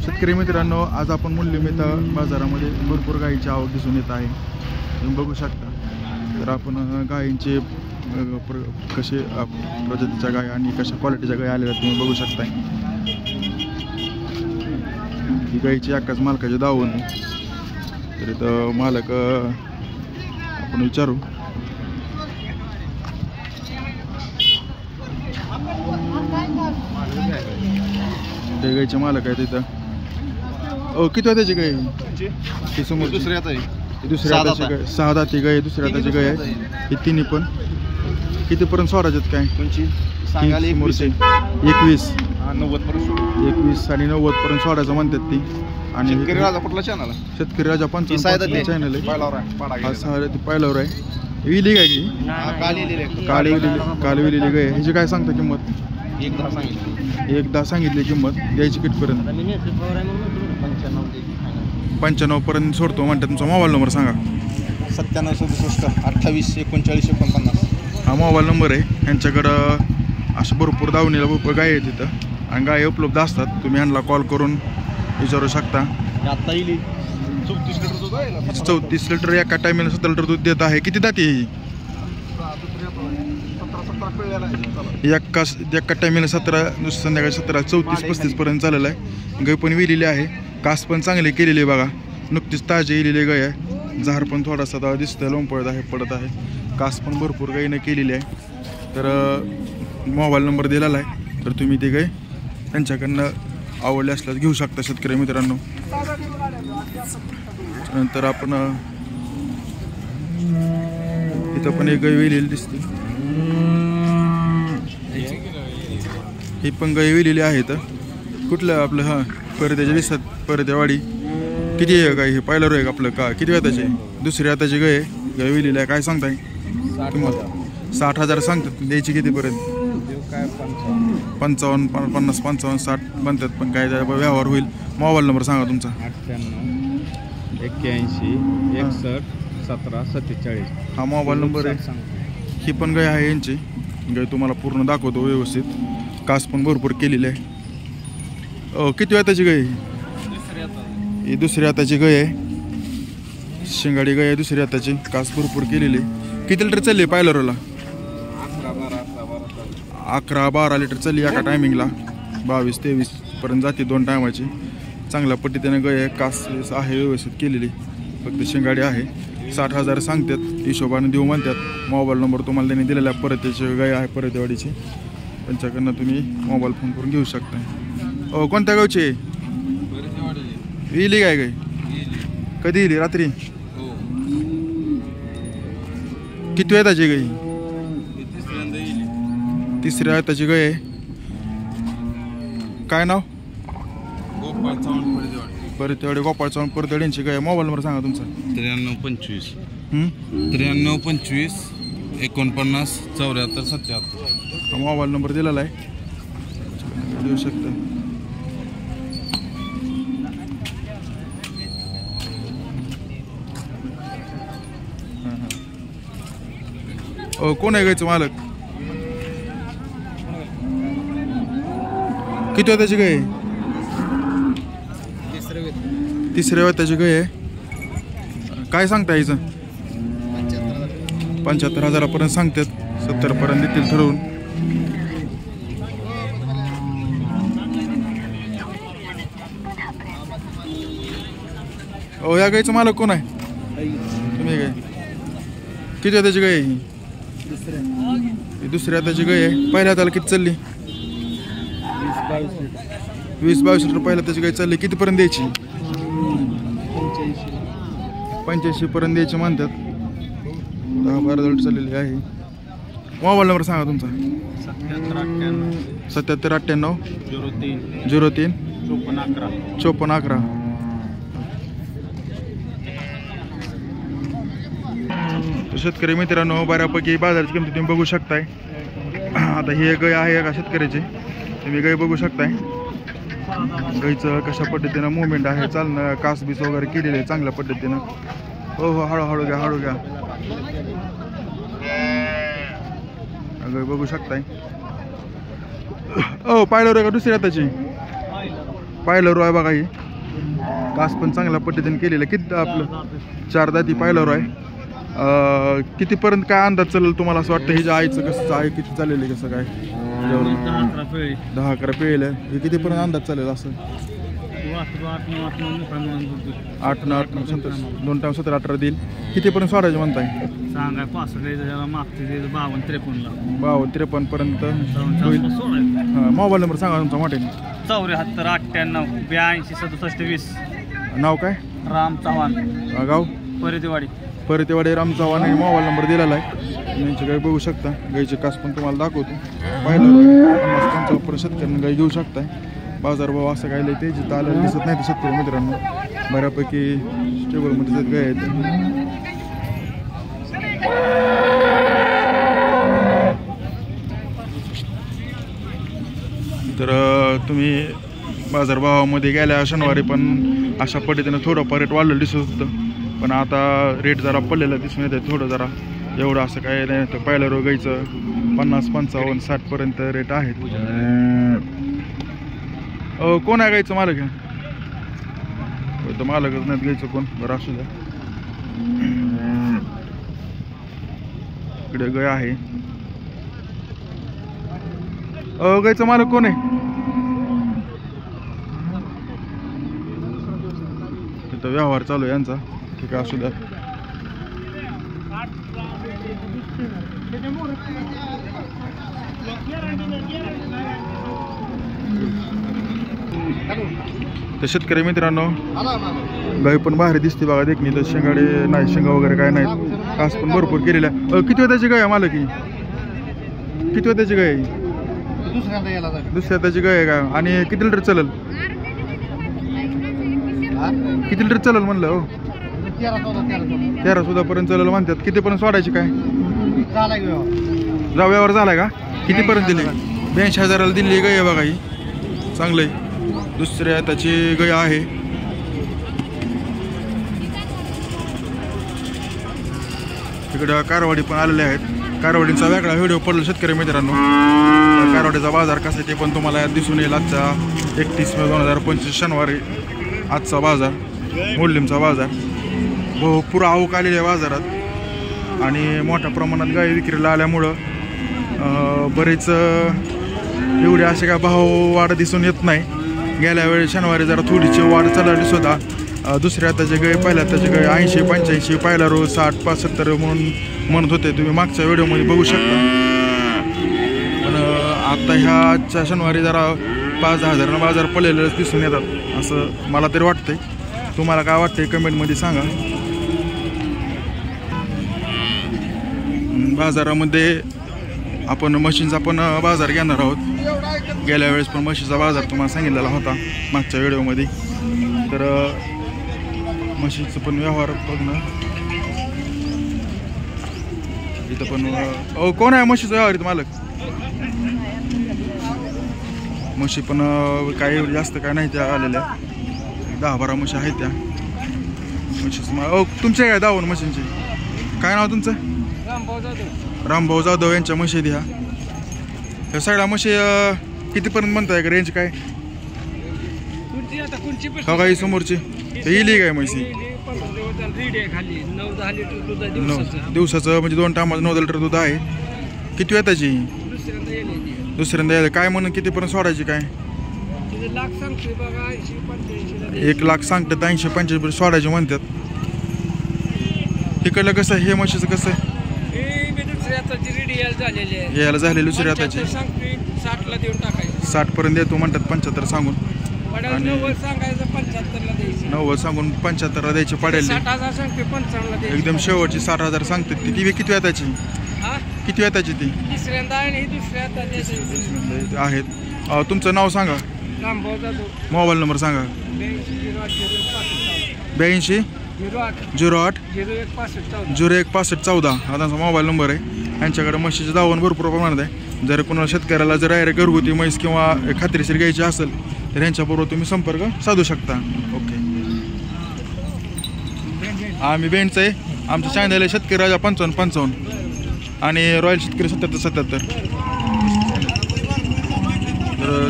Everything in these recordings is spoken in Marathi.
शेतकरी मित्रांनो, आज आपण मुल्लीमेता बाजारामध्ये भरपूर गायीची आवक दिसून येत आहे. तुम्ही बघू शकता. तर आपण गायींचे कसे प्रजातीच्या गाय आणि कशा क्वालिटीच्या गाय आलेल्या तुम्ही बघू शकता. ही गायीची एकाच मालकाचे दावण. तर इथं मालक आपण विचारू. ते गायीचे मालक आहेत तिथं. किती त्याची गाय ही समोर? दुसऱ्या हाताची गाय, 6 दाती गाय, दुसऱ्या हाताची गाय आहे ही. तिन्ही पण कितीपर्यंत सोडायच्यात काय? 21 आणि 90 पर्यंत सोडायचं म्हणतात ती. आणि शेतकरी राजा कुठला चॅनल? शेतकरी राजा 55 चॅनल आहे. पहिल्यावर आहे. विली गाय की काली विलेली गाय. ह्याची काय सांगता किंमत? 1.10 सांगितली किंमत. द्यायची कितपर्यंत? 95 पर्यंत सोडतो म्हणतात. तुमचा मोबाईल नंबर सांगा. 9767 28 39 49 हा मोबाईल नंबर आहे. यांच्याकडं अशा भरपूर दावणीला भरपूर गाय आहेत तिथं आणि गाय उपलब्ध असतात. तुम्ही यांना कॉल करून विचारू शकता. आता येईल 34 लिटर दूध आहे. 34 लिटर एका टायमाला 17 लिटर दूध देत आहे. किती दाती ही? एका टायमाला 17, संध्याकाळी 17, 34-35 पर्यंत चाललेलं आहे. गाय पण विलेली आहे. कास पण चांगली केलेली आहे बघा. नुकतीच ताजी येलेली गाय आहे. झार पण थोडासा दिसतंय, लोंबपळत आहे, पडत आहे. कास पण भरपूर गायीनं केलेली आहे. तर मोबाईल नंबर दिलेला आहे. तर तुम्ही ते गाय त्यांच्याकडनं आवडले असल्यास घेऊ शकता शेतकरी मित्रांनो. नंतर आपण इथं पण एक गाय विलेली दिसते. ही पण गाय विलेली आहे. तर कुठलं आपलं हां परत्याच्या दिसतात, परत्यावाडी. किती आहे गाय? हे पहिलं रोय आपलं का? किती हाताची? दुसऱ्या हाताची गाय गाय विलेली आहे. काय सांगताय किंमत? 60,000 सांगतात. द्यायची कितीपर्यंत? 55, 50, 55, 60 म्हणतात. पण काय व्यवहार होईल. मोबाईल नंबर सांगा तुमचा. 98 81 61 17 47 हा मोबाईल नंबर आहे. ही पण गाय आहे यांची. गाय तुम्हाला पूर्ण दाखवतो व्यवस्थित. कास पण भरपूर केलेली आहे. किती हाताची गाय? ही दुसऱ्या हाताची गाय आहे. शिंगाडी गाय आहे दुसऱ्या हाताची. कास भरपूर केलेली. किती लिटर चालली पायलरला? 11-12 लिटर चालली एका टायमिंगला. 22-23 पर्यंत जाते 2 टायमाची. चांगल्या पद्धतीने गाय आहे. कास आहे व्यवस्थित केलेली. फक्त शिंगाडी आहे. 60,000 सांगतात. हिशोबाने देऊ म्हणतात. मोबाईल नंबर तुम्हाला त्यांनी दिलेला आहे. परत्याची गाय आहे परतेवाडीची. त्यांच्याकडनं तुम्ही मोबाईल फोन करून घेऊ शकता. कोणत्या गावची? येईल काय गाय? कधी येईल? रात्री? किती वेळ त्याची गाय? तिसऱ्या हाताची गाय आहे. काय नाव? परतेवाडी गोपाळ चव्हाण परतेवाडींची गाय. मोबाईल नंबर सांगा तुमचा. 93 25 49 74 77 हा मोबाईल नंबर दिलेला आहे. देऊ शकता. कोण आहे गायचं मालक? किती त्याची गाय? तिसऱ्या वेताची गाय आहे. काय सांगता याचं? 75,000 पर्यंत सांगतात. 70 पर्यंत देतील ठरवून. या गायचं मालक कोण आहे? तुम्ही गाय. किती हाताची गाय आहे ही? दुसऱ्या हाताची गाय आहे. पहिल्या हाताला किती चालली? 20-22 लिटर पहिल्या हाताची गाय चालली. कितीपर्यंत द्यायची? 85 पर्यंत द्यायची म्हणतात. 10-12 लिटर चाललेली आहे. मोबाईल नंबर सांगा तुमचा. 77 98 03 54 11. शेतकरी मित्रांनो, बऱ्यापैकी बाजाराची किंमत तुम्ही बघू शकताय. आता ही गाय आहे एका शेतकऱ्याची. तुम्ही गाय बघू शकताय. गायचं कशा पद्धतीनं मुवमेंट आहे, चालणं, कासबीस वगैरे केलेली आहे चांगल्या पद्धतीनं. हो हळूहळू घ्या, हळू घ्या. गाय बघू शकताय. पाहिलं रे का दुसऱ्या हाताची? पाहिलं आहे बघा ही कास पण चांगल्या पद्धतीने केलेलं आहे. किती आपलं 4 दाती पाहिलं आहे. कितीपर्यंत काय अंदाज चालेल तुम्हाला असं वाटतं? हिच्या आईचं कसं आहे, किती चालेल आहे, कसं काय? 10-11 पिळेल आहे. हे कितीपर्यंत अंदाज चालेल असं? 8-9 2 टाइम 17-18 देईल. कितीपर्यंत सोडायचे म्हणताय? सांगाय 65 मागते 52-53 52-53 पर्यंत होईल. हां, मोबाईल नंबर सांगा तुमचा मोठ्याने. 74-98-82-67-20. नाव काय? राम चव्हाण, गाव? परिदेवाडी. परतेवाडी राम चव्हाण आणि मोबाईल नंबर दिलेला आहे. यांची गाय बघू शकता. गाईचे कास पण तुम्हाला दाखवतो. पाहिलं परत शेतकऱ्यांना गाय घेऊ शकताय. बाजारभाव असं काय लय ते जिथं आलेलं दिसत नाही तर शेतकरी मित्रांनो बऱ्यापैकी स्टेबलमध्ये गाय आहेत. तर तुम्ही बाजारभावामध्ये गेल्या शनिवारी पण अशा पद्धतीनं थोडंफार रेट वाढलेलं दिसत होतं. पण आता रेट जरा पडलेलं दिसून येतं थोडं जरा. एवढं असं काय नाही. तर पहिल्या रोग गाईचं 50-55-60 पर्यंत रेट आहेत. कोण आहे गायचं मालक आहे? तर मालकच नाहीत गायचं कोण. बरं असू द्या. इकडे गाय आहे. गायचं मालक कोण आहे? तिथं व्यवहार चालू आहे यांचा. ठीक आहे, असू द्या. तर शेतकरी मित्रांनो गाय पण बाहेर दिसते बघा देखणी. तर शेंगाडे नाही, शेंगा वगैरे काय नाहीत. कास पण भरपूर केलेल्या. किती त्याची गाय आहे मालक ही? किती त्याची गाय आहे? दुसऱ्या त्याची गाय आहे का? आणि किती लिटर चालेल? किती लिटर चालेल म्हणलं? हो 13-14 पर्यंत चालेल म्हणतात. कितीपर्यंत सोडायची काय? व्यवहार झालाय का? कितीपर्यंत दिली? 82,000 दिली गाय आहे बघा ही. चांगलं आहे. दुसऱ्या त्याची गाय आहे. तिकडे कारवाडी पण आलेले आहेत. कारवाडीचा वेगळा व्हिडिओ पडला शेतकरी मित्रांनो. कारवाडीचा बाजार कसा आहे ते पण तुम्हाला दिसून येईल. आजचा 31 मे 2025 शनिवारी आजचा बाजार, मोडलीमचा बाजार. भरपूर आवक आलेली आहे बाजारात आणि मोठ्या प्रमाणात गाय विक्रीला आल्यामुळं बरेच एवढे असे काय भाव वाढ दिसून येत नाही. गेल्या वेळी शनिवारी जरा थोडीशी वाढ चालली सुद्धा. दुसऱ्या त्याचे गाय, पहिल्या त्याचे गाय 80-85, पहिला रोज 60-75 म्हणून म्हणत होते. तुम्ही मागच्या व्हिडिओमध्ये बघू शकता. पण आता ह्या आजच्या शनिवारी जरा 5-10 हजारांना बाजार पडलेले दिसून येतात असं मला तरी वाटतंय. तुम्हाला काय वाटतंय कमेंटमध्ये सांगा. बाजारामध्ये आपण म्हशींचा पण बाजार घेणार आहोत. गेल्या वेळेस पण म्हशीचा बाजार तुम्हाला सांगितलेला होता मागच्या व्हिडिओमध्ये. तर म्हशीचं पण व्यवहार बघणं. इथं पण कोण आहे म्हशीचा व्यवहार मालक? म्हशी पण काही जास्त काय नाही त्या आलेल्या. 10-12 म्हशी आहेत त्या म्हशीचं. तुमच्या काय दावण म्हशींची? काय नाव तुमचं? रामभाऊ जाधव यांच्या म्हशी द्या. ह्या सगळ्या म्हशी कितीपर्यंत म्हणताय का? रेंज काय? काही समोरची येईल काय म्हशी? दिवसाचं म्हणजे 2 टायमाचं 9 लिटर दूध आहे. किती वेळ त्याची? दुसऱ्यांदा यायला काय म्हणून कितीपर्यंत सोडायची काय? 1,00,000 सांगतात. 80-85 सोडायचे म्हणतात. तिकडलं कसं हे म्हशीचं कसं आहे? यायला झालेली दुसरी आताची 60 पर्यंत देतो म्हणतात. 75 सांगून आणि 90 सांगून 75ला द्यायची पडेल. एकदम शेवटची 60,000 सांगतात. ती किती वेताची? किती वेताची ती आहेत? तुमचं नाव सांगा. मोबाईल नंबर सांगा. 82 08 01 6514 हा त्यांचा मोबाईल नंबर आहे. यांच्याकडे म्हशीचं दावण भरपूर प्रमाणात आहे. जर कोणाला शेतकऱ्याला जर डायरेक्ट घरगुती म्हैस किंवा खात्रीशीर घ्यायची असेल तर यांच्याबरोबर तुम्ही संपर्क साधू शकता. ओके. आम्ही बेंडचं आहे. आमचं चॅनल आहे शेतकरी राजा 5555 आणि रॉयल शेतकरी 7777. तर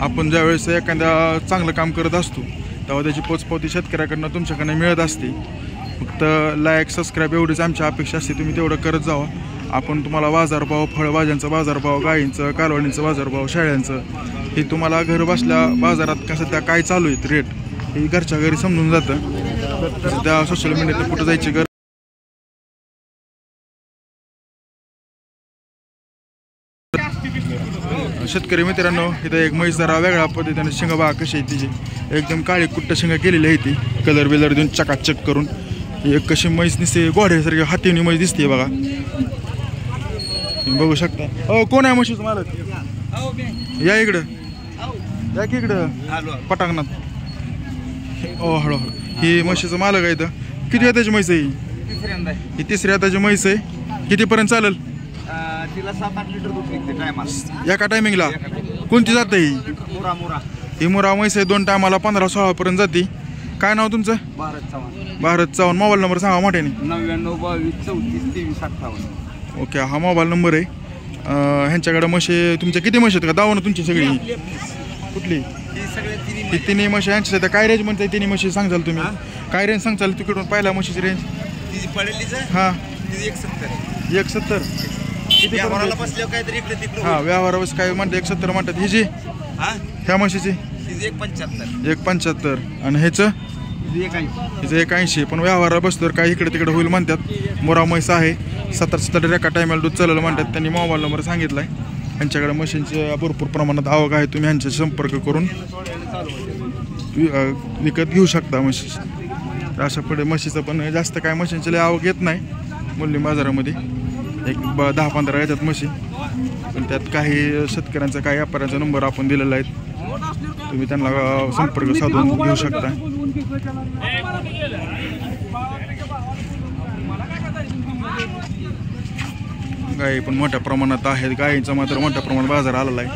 आपण ज्यावेळेस एखाद्या चांगलं काम करत असतो तेव्हा त्याची पोचपावती शेतकऱ्याकडनं तुमच्याकडनं मिळत असते. फक्त लाईक सबस्क्राईब एवढीच आमची अपेक्षा असते, तुम्ही तेवढं करत जावा. आपण तुम्हाला बाजारभाव, फळभाज्यांचा बाजारभाव, गायींचं, कालवणीचं बाजारभाव, शेळ्यांचं हे तुम्हाला घर बसल्या बाजारात कसं त्या काय चालू आहेत रेट हे घरच्या घरी समजून जातं. तर त्या सोशल मीडियात कुठं जायची गरज. शेतकरी मित्रांनो, इथं एक म्हैस जरा वेगळ्या पद्धतीने शिंगा बघा कशी आहे तिची, एकदम काळी कुट्ट शिंगा केलेली आहे ती, कलर बिलर देऊन चकाचक करून. एक कशी म्हैस दिसते घोड्यासारखी हातीने म्हैस दिसते बघा, बघू शकता. हो, कोण आहे म्हशीचं मालक? या इकडं, या की इकडं पटांगणात. हो, हळूहळू. ही म्हशीचं मालक आहे इथं. किती आहे त्याची म्हैस आहे ही? तिसऱ्या त्याची म्हैस आहे. कितीपर्यंत चालेल? तिला 7-8 लिटर दूध निघते टायमाला. एका टायमिंगला? कोणती जात ही? मुरा. ही मुरा म्हैस आहे. 2 टायमाला 15-16 पर्यंत जाते. काय नाव तुमचं? भारत चव्हाण. मोबाईल नंबर सांगा मोठ्याने. 99 22 34 23 58. ओके, हा मोबाईल नंबर आहे. ह्यांच्याकडे म्हशी तुमच्या किती म्हशी आहेत का? दावा ना तुमची सगळी. कुठली? ही तिन्ही म्हशी यांच्या सध्या काय रेंज म्हणताय? तिन्ही म्हशी सांगाल तुम्ही? काय रेंज सांगचाल तिकडून पहिल्या म्हशीची रेंज? हां, 170. किती हां, व्यवहारावर काय म्हणतात? 170 म्हणतात. हिची ह्या म्हशीची 175. आणि ह्याचं हिचं 180. पण व्यवहारा बसतो काय इकडे तिकडे होईल म्हणतात. मोरा म्हैस आहे. 70 एका टायमाला दूध चाललं म्हणतात. त्यांनी मोबाईल नंबर सांगितला आहे. ह्यांच्याकडे म्हशींचे भरपूर प्रमाणात आवक आहे. तुम्ही ह्यांच्याशी संपर्क करून विकत घेऊ शकता म्हशी. अशा पुढे म्हशीचं पण जास्त काय म्हशींची लय आवक येत नाही मूल्य बाजारामध्ये. एक 10-15 याच्यात म्हशी. पण त्यात काही शेतकऱ्यांचा काही व्यापाऱ्यांचा नंबर आपण दिलेला आहे, तुम्ही त्यांना संपर्क साधून घेऊ शकता. गाई पण मोठ्या प्रमाणात आहेत. गायींचा मात्र मोठ्या प्रमाणात बाजार आलेला आहे.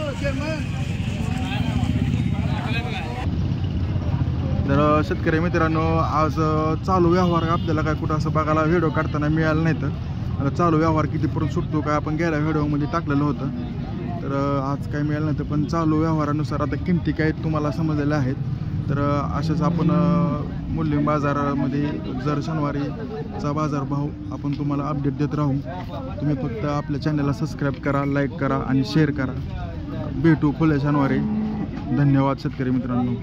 तर शेतकरी मित्रांनो, आज चालू व्यवहार आपल्याला काय कुठं असं बघायला व्हिडिओ काढताना मिळालं नाही. तर चालू व्यवहार कितीपर्यंत सुटतो काय आपण गेल्या व्हिडिओमध्ये टाकलेलं होतं. तर आज काय मिळालं नाही. तर पण चालू व्यवहारानुसार आता किमती काय तुम्हाला समजलेल्या आहेत. तर अशाच आपण मूल्य बाजारामध्ये जर शनिवारीचा बाजारभाव आपण तुम्हाला अपडेट देत राहू. तुम्ही फक्त आपल्या चॅनलला सबस्क्राईब करा, लाईक करा आणि शेअर करा. भेटू पुढल्या शनिवारी. धन्यवाद शेतकरी मित्रांनो.